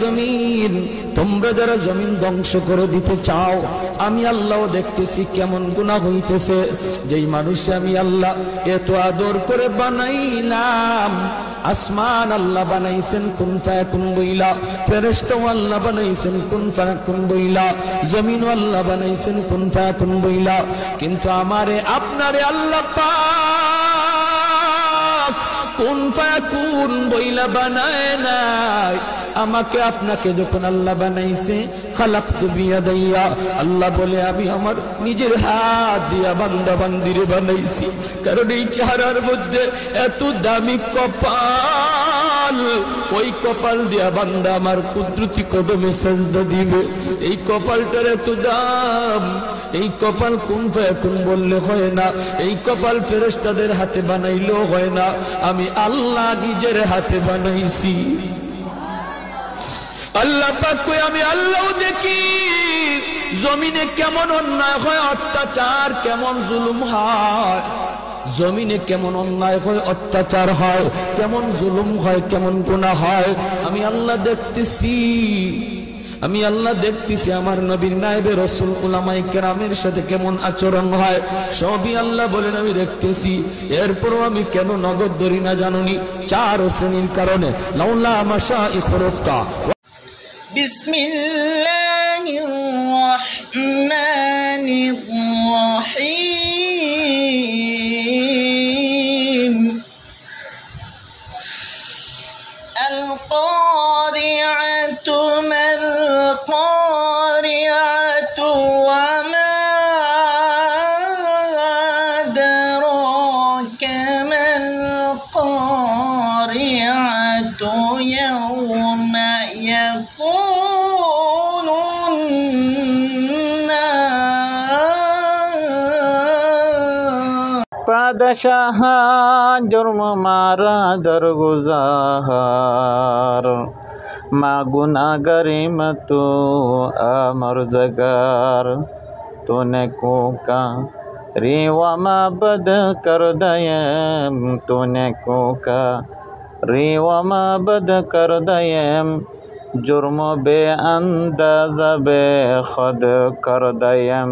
জমিন, তোমরা যারা জমিন ধ্বংস করে দিতে চাও, আমি আল্লাহ দেখতেছি কেমন গুনাহ হইতেছে। যেই মানুষে আমি আল্লাহ এত আদর করে বানাইলাম, আসমান আল্লাহ বানাইছেন কুন ফায়াকুন বইলা, ফেরেশতা আল্লাহ বানাইছেন কুন ফায়াকুন বইলা, জমিন আল্লাহ বানাইছেন কুন ফায়াকুন বইলা, কিন্তু আমারে আপনারে আল্লাহ পাক কুন ফায়াকুন বইলা বানায় নাই। আমাকে আপনাকে যখন আল্লাহ বানাইছে, খালাকতু বিয়াদাইয়া, আল্লাহ বলে আমি আমার নিজের হাত দিয়া বান্দা বান্দিরে বানাইছি। কারণ এই চেহারার মধ্যে এত দামি কপাল, ওই কপাল দিয়া বান্দা আমার কুদরতি কদমে সাজদা দিবে। এই কপালটার এত দাম। এই কপাল কুন ফায়াকুন বললে হয় না, এই কপাল ফেরেশতাদের হাতে বানাইলেও হয় না, আমি আল্লাহ নিজের হাতে বানাইছি। আল্লাহ পাক কই আমি আল্লাহ দেখি জমিনে কেমন অন্যায় হয়, অত্যাচার কেমন জুলুম হয়, জমিনে কেমন অন্যায় হয়, অত্যাচার হয়, কেমন জুলুম হয়, কেমন গুনাহ হয়, আমি আল্লাহ দেখতেছি। আমি আল্লাহ দেখতেছি আমার নবীর নায়েবে রাসূল উলামায়ে কেরামের সাথে কেমন আচরণ হয়, সবই আল্লাহ বলেন আমি দেখতেছি। এরপরও আমি কেন নগদ ধরি না জানুনি? 4 শ্রেণীর কারণে। লাউলা মাশাইখুরকা। বিসমিল্লাহির রহমানির রহিম। আল কারিআতু মাল কারিআতু ওয়া মা আদরাকা মাল কারিআতু ইয়াওমা পাদশাহ জুর্ম মারা দরগুজার, মা গুনাহগারি মতো আমর জগার, तूने कोका रेवा मा बद कर दयम, तूने कोका रेवा मा बद कर दयम, जुर्म बे अंदाज़ बे खुद कर दयम।